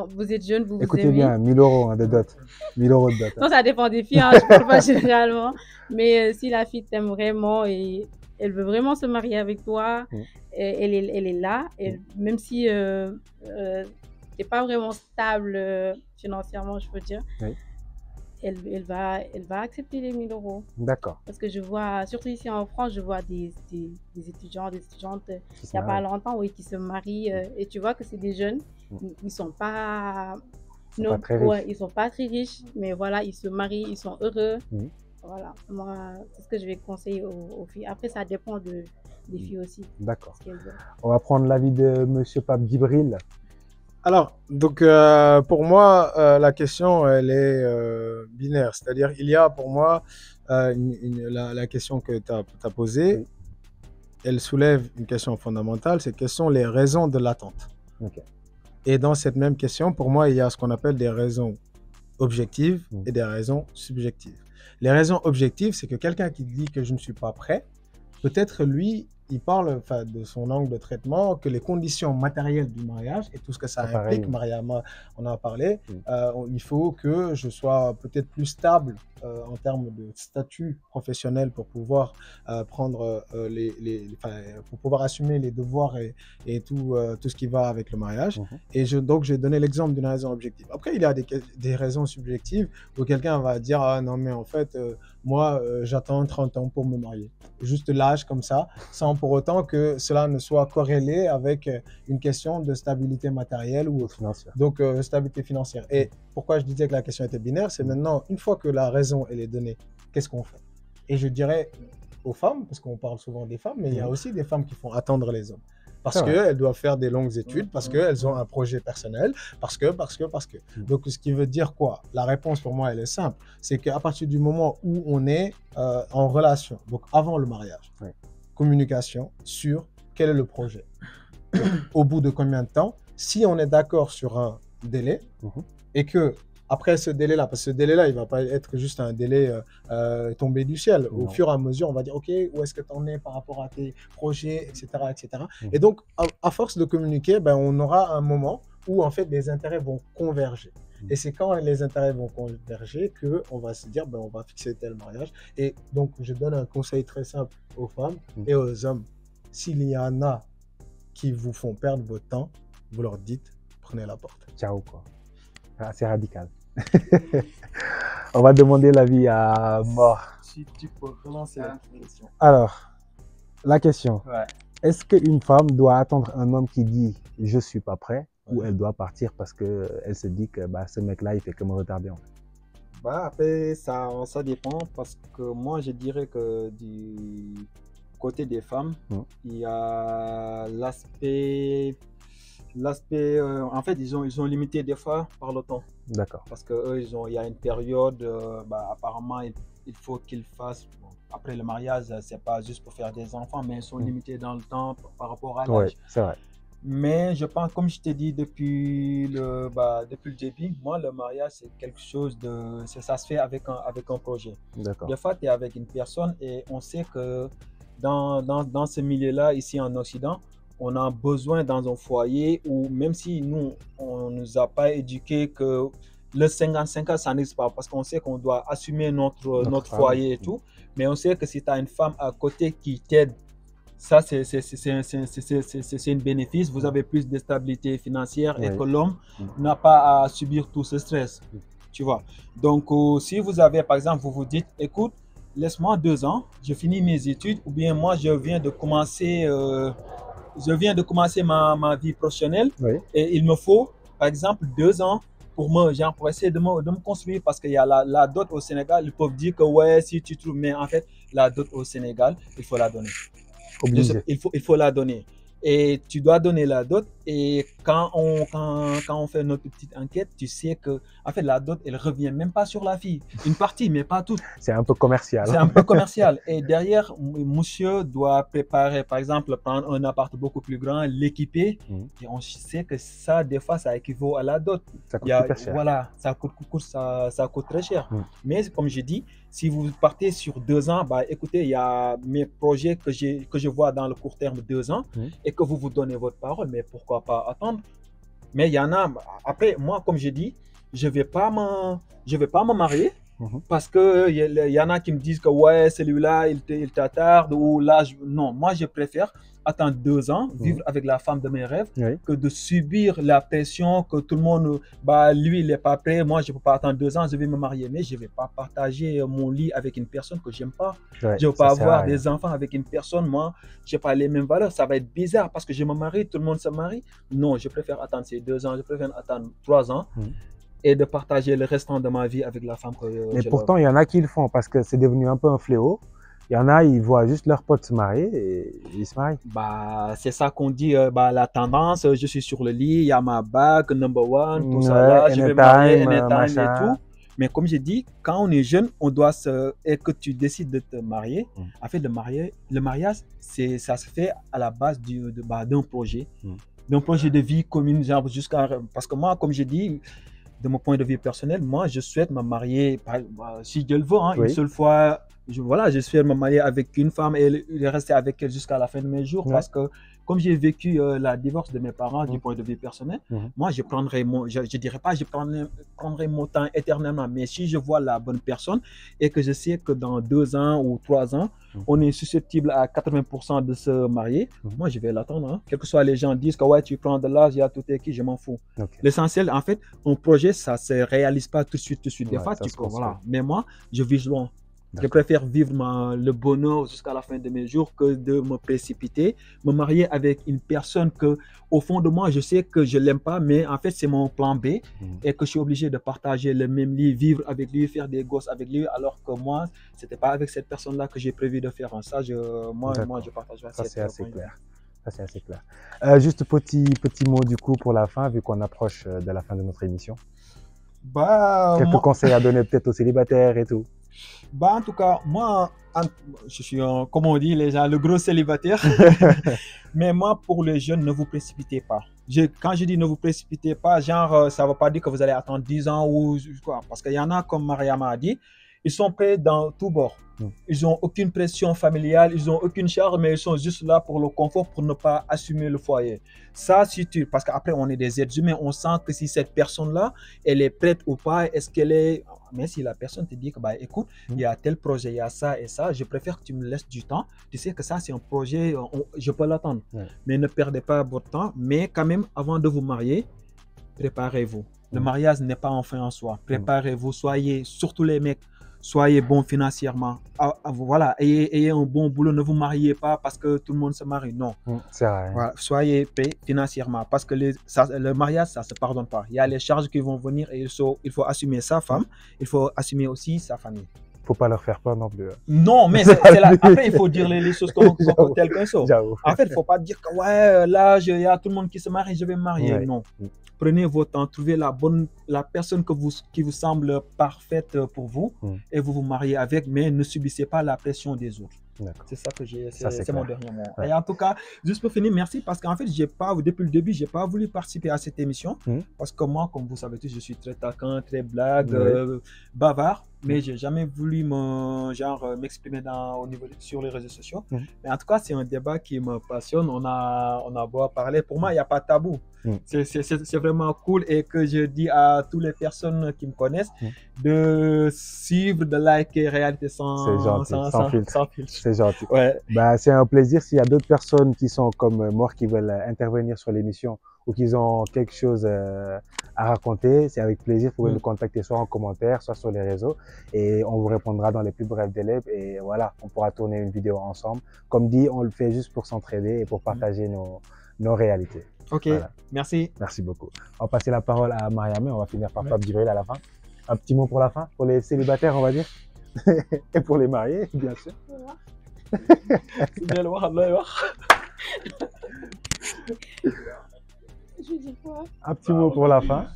Vous êtes jeune, vous vous Écoutez aimez. bien, 1 000 euros hein, de dot. 1 000 euros de dot. Hein. Non, ça dépend des filles, je parle pas généralement. Mais si la fille t'aime vraiment et elle veut vraiment se marier avec toi, Mm. elle est là. Et même si t'es pas vraiment stable financièrement, je veux dire, Oui. elle va accepter les 1000 euros. D'accord. Parce que je vois, surtout ici en France, je vois des étudiants, des étudiantes, il n'y a pas longtemps, oui, qui se marient. Et tu vois que c'est des jeunes, ils sont pas... Ils sont pas très riches. Ils sont pas très riches, mais voilà, ils se marient, ils sont heureux. Mhm. Voilà, moi, c'est ce que je vais conseiller aux filles. Après, ça dépend des filles aussi. D'accord. Ce qu'elles veulent. On va prendre l'avis de Monsieur Pape Djibril. Alors, donc pour moi, la question, elle est binaire. C'est-à-dire, il y a pour moi la question que tu as posée, Oui. elle soulève une question fondamentale, c'est quelles sont les raisons de l'attente. Okay. Et dans cette même question, pour moi, il y a ce qu'on appelle des raisons objectives et des raisons subjectives. Les raisons objectives, c'est que quelqu'un qui dit que je ne suis pas prêt, peut-être lui, il parle de son angle de traitement, que les conditions matérielles du mariage et tout ce que ça implique, Mariama en a parlé, il faut que je sois peut-être plus stable en termes de statut professionnel pour pouvoir prendre pour pouvoir assumer les devoirs et tout ce qui va avec le mariage. Et donc, j'ai donné l'exemple d'une raison objective. Après, il y a des raisons subjectives où quelqu'un va dire « Ah non, mais en fait, moi, j'attends 30 ans pour me marier. » Juste l'âge comme ça, sans pour autant que cela ne soit corrélé avec une question de stabilité matérielle ou autre. Donc, stabilité financière. Et pourquoi je disais que la question était binaire, c'est maintenant, une fois que la raison elle est donnée, qu'est-ce qu'on fait? Et je dirais aux femmes, parce qu'on parle souvent des femmes, mais il y a aussi des femmes qui font attendre les hommes. Parce qu'elles doivent faire des longues études, parce qu'elles ont un projet personnel, parce que. Donc, ce qui veut dire quoi? La réponse pour moi, elle est simple. C'est qu'à partir du moment où on est en relation, donc avant le mariage, communication sur quel est le projet. Donc, au bout de combien de temps, si on est d'accord sur un délai, et que après ce délai-là, parce que ce délai-là, il ne va pas être juste un délai tombé du ciel. Au fur et à mesure, on va dire, OK, où est-ce que tu en es par rapport à tes projets, etc. etc. Et donc, à force de communiquer, on aura un moment où, en fait, les intérêts vont converger. Et c'est quand les intérêts vont converger qu'on va se dire, on va fixer tel mariage. Et donc, je donne un conseil très simple aux femmes et aux hommes. S'il y en a qui vous font perdre votre temps, vous leur dites, prenez la porte. Ciao, quoi. C'est radical. On va demander l'avis à Mort. Si tu peux relancer la question. Alors, la question. Est-ce qu'une femme doit attendre un homme qui dit « je suis pas prêt » ou elle doit partir parce qu'elle se dit que ce mec-là, il fait que me retarder en fait? Après, ça dépend parce que moi, je dirais que du côté des femmes, il y a l'aspect... en fait, ils ont limité des fois par le temps. D'accord. Parce qu'eux, il y a une période, apparemment, il faut qu'ils fassent... Après le mariage, c'est pas juste pour faire des enfants, mais ils sont limités dans le temps par rapport à l'âge. Oui, c'est vrai. Mais je pense, comme je t'ai dit depuis le début, moi, le mariage, c'est quelque chose ça se fait avec un projet. D'accord. Des fois, tu es avec une personne et on sait que dans ce milieu-là, ici en Occident, on a besoin dans un foyer où, même si nous, on ne nous a pas éduqués que le 55 ans, ça n'existe pas, parce qu'on sait qu'on doit assumer notre femme. foyer et tout, mais on sait que si tu as une femme à côté qui t'aide, ça, c'est un bénéfice. Vous avez plus de stabilité financière et Oui. que l'homme n'a pas à subir tout ce stress. Tu vois. Donc, si vous avez, par exemple, vous vous dites, écoute, laisse-moi 2 ans, je finis mes études, ou bien moi, je viens de commencer ma vie professionnelle, Oui. et il me faut, par exemple, 2 ans pour essayer de me construire, parce qu'il y a la dot au Sénégal. Ils peuvent dire que ouais, si tu trouves, mais en fait, la dot au Sénégal, il faut la donner. Obligé. Il faut la donner. Et tu dois donner la dot. Et quand on fait notre petite enquête, tu sais que en fait, la dot, elle revient même pas sur la fille. Une partie, mais pas toute. C'est un peu commercial. C'est un peu commercial. Et derrière, monsieur doit préparer, par exemple, prendre un appart beaucoup plus grand, l'équiper. Et on sait que ça, des fois, ça équivaut à la dot. Ça coûte super cher. Voilà, ça coûte très cher. Mais comme je dis, si vous partez sur 2 ans, bah, écoutez, il y a mes projets que je vois dans le court terme, 2 ans, et que vous donnez votre parole, mais pourquoi pas attendre? Mais il y en a, après, moi, comme je dis, je vais pas me marier, parce que y en a qui me disent que ouais, celui-là, il t'attarde, ou là, non, moi, je préfère attendre 2 ans, vivre avec la femme de mes rêves, que de subir la pression que tout le monde, bah, lui, il n'est pas prêt, moi, je ne peux pas attendre 2 ans, je vais me marier, mais je ne vais pas partager mon lit avec une personne que je n'aime pas. Je ne veux pas avoir des enfants avec une personne, moi, je n'ai pas les mêmes valeurs, ça va être bizarre parce que je me marie, tout le monde se marie. Non, je préfère attendre ces 2 ans, je préfère attendre 3 ans. Et de partager le restant de ma vie avec la femme que Mais pourtant, il y en a qui le font parce que c'est devenu un peu un fléau. Il y en a, ils voient juste leurs potes se marier et ils se marient. Bah, c'est ça qu'on dit, la tendance, je suis sur le lit, il y a ma bague, number one, tout ça là, je vais me marier, anytime et tout. Mais comme j'ai dit, quand on est jeune, et que tu décides de te marier, en fait, le mariage, ça se fait à la base d'un projet, de vie commune, genre parce que moi, comme j'ai dit, de mon point de vue personnel, moi, je souhaite me marier, si Dieu le veut, une seule fois. Je souhaite me marier avec une femme et rester avec elle jusqu'à la fin de mes jours, parce que comme j'ai vécu la divorce de mes parents du point de vue personnel, moi, je dirais pas, je prendrai mon temps éternellement, mais si je vois la bonne personne et que je sais que dans 2 ans ou 3 ans, on est susceptible à 80% de se marier, moi, je vais l'attendre. Quel que soit les gens disent que ouais, tu prends de l'âge, il y a tout qui, je m'en fous. L'essentiel, en fait, un projet, ça se réalise pas tout de suite. Des fois, voilà. Mais moi, je vise loin. Je préfère vivre le bonheur jusqu'à la fin de mes jours que de me précipiter, me marier avec une personne que, au fond de moi, je sais que je l'aime pas, mais en fait, c'est mon plan B et que je suis obligé de partager le même lit, vivre avec lui, faire des gosses avec lui, alors que moi, c'était pas avec cette personne-là que j'ai prévu de faire ça. Moi, je partage ça. C'est assez clair. Ça, c'est assez clair. Juste petit mot du coup pour la fin, vu qu'on approche de la fin de notre émission. Quelques conseils à donner peut-être aux célibataires et tout. Bah, en tout cas, moi, je suis, comme on dit, les gens, le gros célibataire. Mais moi, pour les jeunes, ne vous précipitez pas. Quand je dis ne vous précipitez pas, genre, ça ne veut pas dire que vous allez attendre 10 ans ou quoi. Parce qu'il y en a, comme Mariama a dit, ils sont prêts dans tout bord. Ils n'ont aucune pression familiale, ils n'ont aucune charge, mais ils sont juste là pour le confort, pour ne pas assumer le foyer. Ça, parce qu'après, on est des êtres humains, on sent que si cette personne-là, elle est prête ou pas, est-ce qu'elle est... Mais si la personne te dit que, bah, écoute, il y a tel projet, il y a ça et ça, je préfère que tu me laisses du temps. Tu sais que ça, c'est un projet, je peux l'attendre. Mais ne perdez pas votre temps. Mais quand même, avant de vous marier, préparez-vous. Le mariage n'est pas un fin en soi. Préparez-vous, surtout les mecs, soyez bons financièrement. Voilà, ayez un bon boulot. Ne vous mariez pas parce que tout le monde se marie. Non. C'est vrai. Voilà, soyez payés financièrement parce que le mariage, ça ne se pardonne pas. Il y a les charges qui vont venir et il faut assumer sa femme. Il faut assumer aussi sa famille. Il ne faut pas leur faire peur non plus. Non, mais après, il faut dire les choses telles qu'elles sont. En fait, il ne faut pas dire que ouais, là, il y a tout le monde qui se marie, je vais me marier. Non. Prenez votre temps, trouvez la personne qui vous semble parfaite pour vous et vous vous mariez avec, mais ne subissez pas la pression des autres. C'est ça que j'ai, Ça, c'est mon clair. dernier mot. Ouais. Et en tout cas, juste pour finir, merci parce qu'en fait, depuis le début, j'ai pas voulu participer à cette émission parce que moi, comme vous savez tous, je suis très taquin, très blague, bavard, mais j'ai jamais voulu m'exprimer sur les réseaux sociaux. Mais en tout cas, c'est un débat qui me passionne. On a beau parler. Pour moi, il n'y a pas de tabou. C'est vraiment cool et que je dis à toutes les personnes qui me connaissent de suivre, de liker Réalité sans filtre. C'est gentil. Ouais. Bah, c'est un plaisir. S'il y a d'autres personnes qui sont comme moi qui veulent intervenir sur l'émission ou qui ont quelque chose à raconter, c'est avec plaisir. Vous pouvez nous contacter soit en commentaire, soit sur les réseaux et on vous répondra dans les plus brefs délais. Et voilà, on pourra tourner une vidéo ensemble. Comme dit, on le fait juste pour s'entraider et pour partager nos réalités. Ok, voilà. Merci. Merci beaucoup. On va passer la parole à Mariam et on va finir par Pape Djibril à la fin. Un petit mot pour la fin, pour les célibataires, on va dire. Et pour les mariés, bien sûr. Je dis quoi? Un petit mot pour la fin.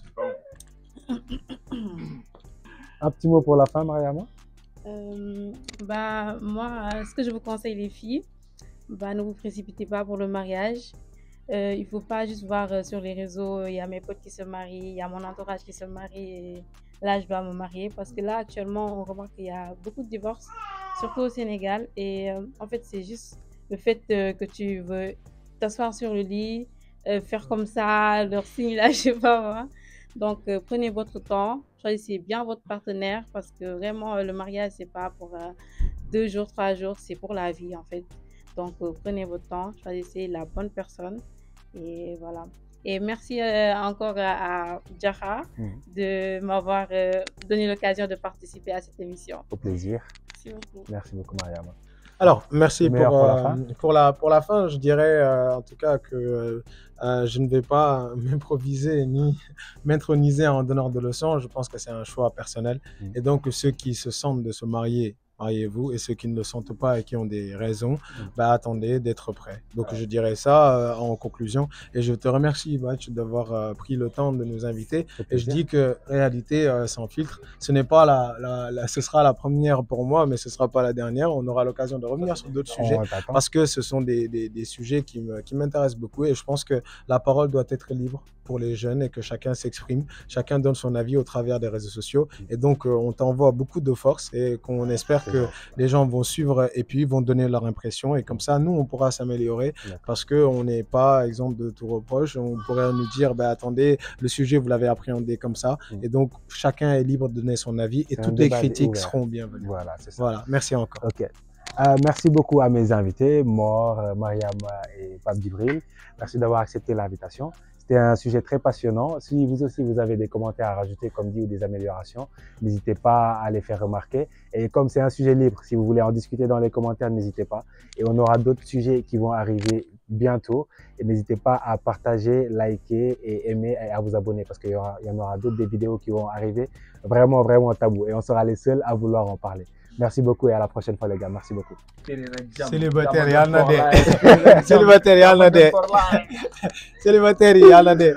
Un petit mot pour la fin, Mariama. Moi, ce que je vous conseille, les filles, ne vous précipitez pas pour le mariage. Il ne faut pas juste voir sur les réseaux, il y a mes potes qui se marient, il y a mon entourage qui se marie et là, je dois me marier. Parce que là, actuellement, on remarque qu'il y a beaucoup de divorces, surtout au Sénégal. Et en fait, c'est juste le fait que tu veux t'asseoir sur le lit, faire comme ça, leur signe là, je sais pas moi. Donc, prenez votre temps, choisissez bien votre partenaire parce que vraiment, le mariage, c'est pas pour 2 jours, 3 jours, c'est pour la vie en fait. Donc, prenez votre temps, choisissez la bonne personne et voilà. Et merci encore à Djara de m'avoir donné l'occasion de participer à cette émission. Au plaisir. Merci beaucoup. Merci beaucoup, Mariama. Alors, merci pour la fin. Je dirais en tout cas que je ne vais pas m'improviser ni m'introniser en donneur de leçons. Je pense que c'est un choix personnel. Et donc, ceux qui se sentent de se marier, mariez-vous. Et ceux qui ne le sentent pas et qui ont des raisons, attendez d'être prêts. Donc, je dirais ça en conclusion. Et je te remercie, Batch, d'avoir pris le temps de nous inviter. Et je dis que Réalité sans filtre, ce n'est pas ce sera la première pour moi, mais ce ne sera pas la dernière. On aura l'occasion de revenir sur d'autres sujets parce que ce sont des sujets qui m'intéressent beaucoup. Et je pense que la parole doit être libre pour les jeunes et que chacun s'exprime, chacun donne son avis au travers des réseaux sociaux. Et donc, on t'envoie beaucoup de force et qu'on espère que les gens vont suivre et puis vont donner leur impression. Et comme ça, nous, on pourra s'améliorer parce qu'on n'est pas exemple de tout reproche. On pourrait nous dire, attendez, le sujet, vous l'avez appréhendé comme ça. Et donc, chacun est libre de donner son avis et toutes les critiques seront bienvenues. Voilà, c'est ça. Voilà, merci encore. Ok. Merci beaucoup à mes invités, Mor, Mariama et Pape Djibril. Merci d'avoir accepté l'invitation. C'était un sujet très passionnant. Si vous aussi, vous avez des commentaires à rajouter, comme dit, ou des améliorations, n'hésitez pas à les faire remarquer. Et comme c'est un sujet libre, si vous voulez en discuter dans les commentaires, n'hésitez pas. Et on aura d'autres sujets qui vont arriver bientôt. Et n'hésitez pas à partager, liker et aimer et à vous abonner parce qu'il y en aura d'autres des vidéos qui vont arriver vraiment, vraiment tabou. Et on sera les seuls à vouloir en parler. Merci beaucoup et à la prochaine fois les gars. Merci beaucoup. Célibataire, yalla de. Célibataire, yalla de.